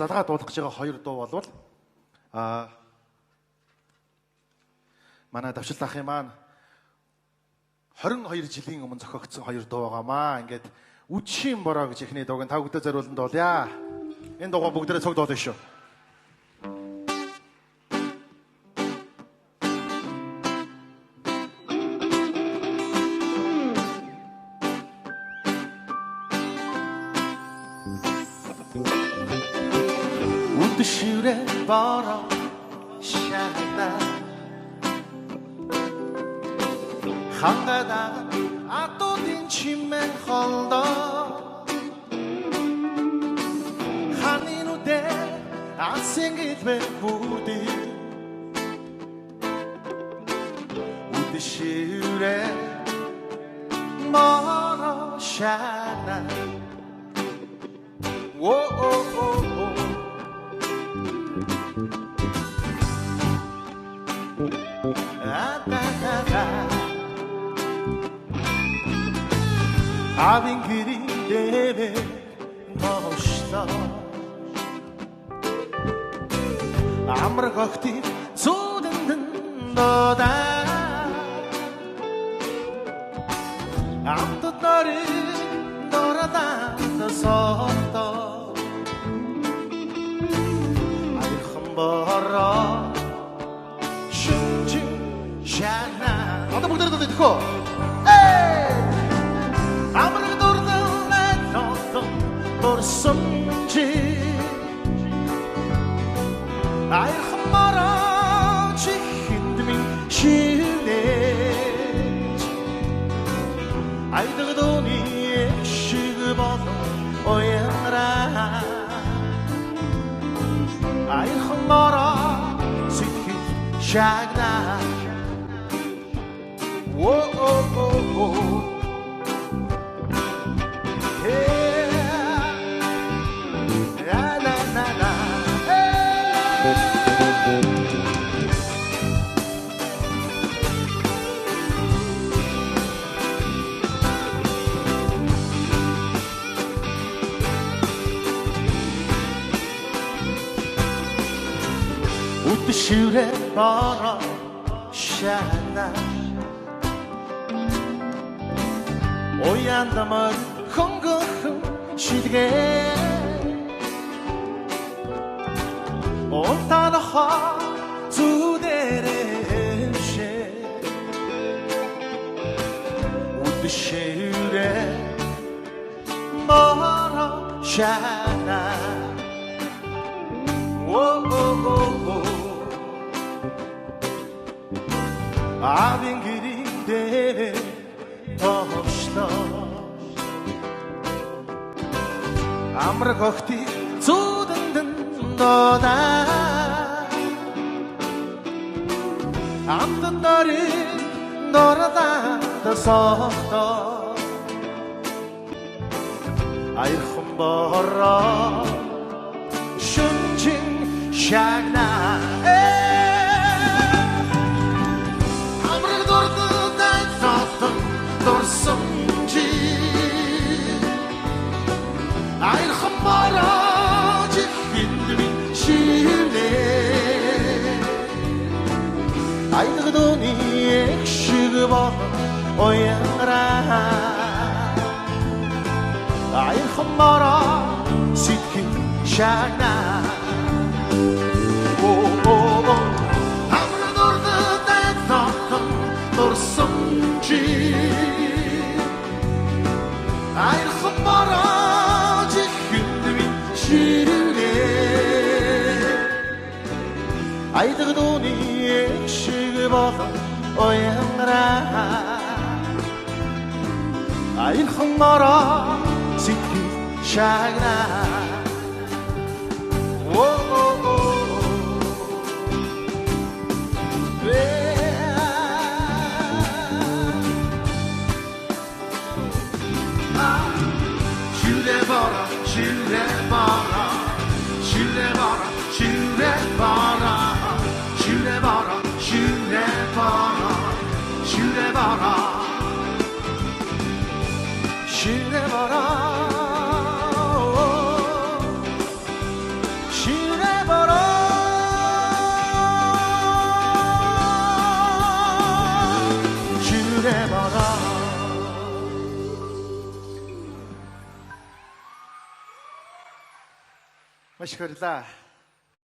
залгаа дуулгаж байгаа хоёр дуу болвол манай давшил ахын маань 22 жилийн өмнө зохиогдсон хоёр дуу байгаамаа. Ингээд үдшийн бороо гэж ихний дууг та бүдэ зориулсан дуулъя. Энэ дуугаа бүгдээрээ цог дуулна шүү. Үдшүүрэ бороо шагна хангадаг атуудын чимэн холдоо ханын үдэ асэнгитвэ бүдэ үдшүүрэ бороо шагна Avin girinde boşta Amr kokti sudun doda Amtutları doradan da sorto Ay khambara shunjin shana Ada бүгдээрээ дуулъя. Амраг дурдалай нотон дурсамжи Айрхан мараа чихэндмин шивнэж Айдаг дууны шиг болон уянраа Айрхан мараа сэтгэл шагнаа Үдшүүрэ бороо шагна Уяндамар хөнгөн шидгээ Онтанаха зүдэрэмшэ Үдшүүрэ бороо шагна Avin girinde boşta Amr kokti sudun doda Amtutları doradan da sorto Ay khambara shunjin shagna Amrag durdudan notun dursumji Ay khambara чихэндмин шивнэ Айдаг дууны шиг болон уянраа Айрхан мараа сэтгэл шагнаа Амраг дурдалай нотон дурсамжи Айрхан мараа чихэндмин шивнэ Айдаг дууны шиг болон уянраа Айрхан мараа сэтгэл шагнаа Şüre bara, şüre bara Şüre bara, şüre bara Şüre bara, şüre bara Şüre bara Şüre bara 되어라 맛있겠다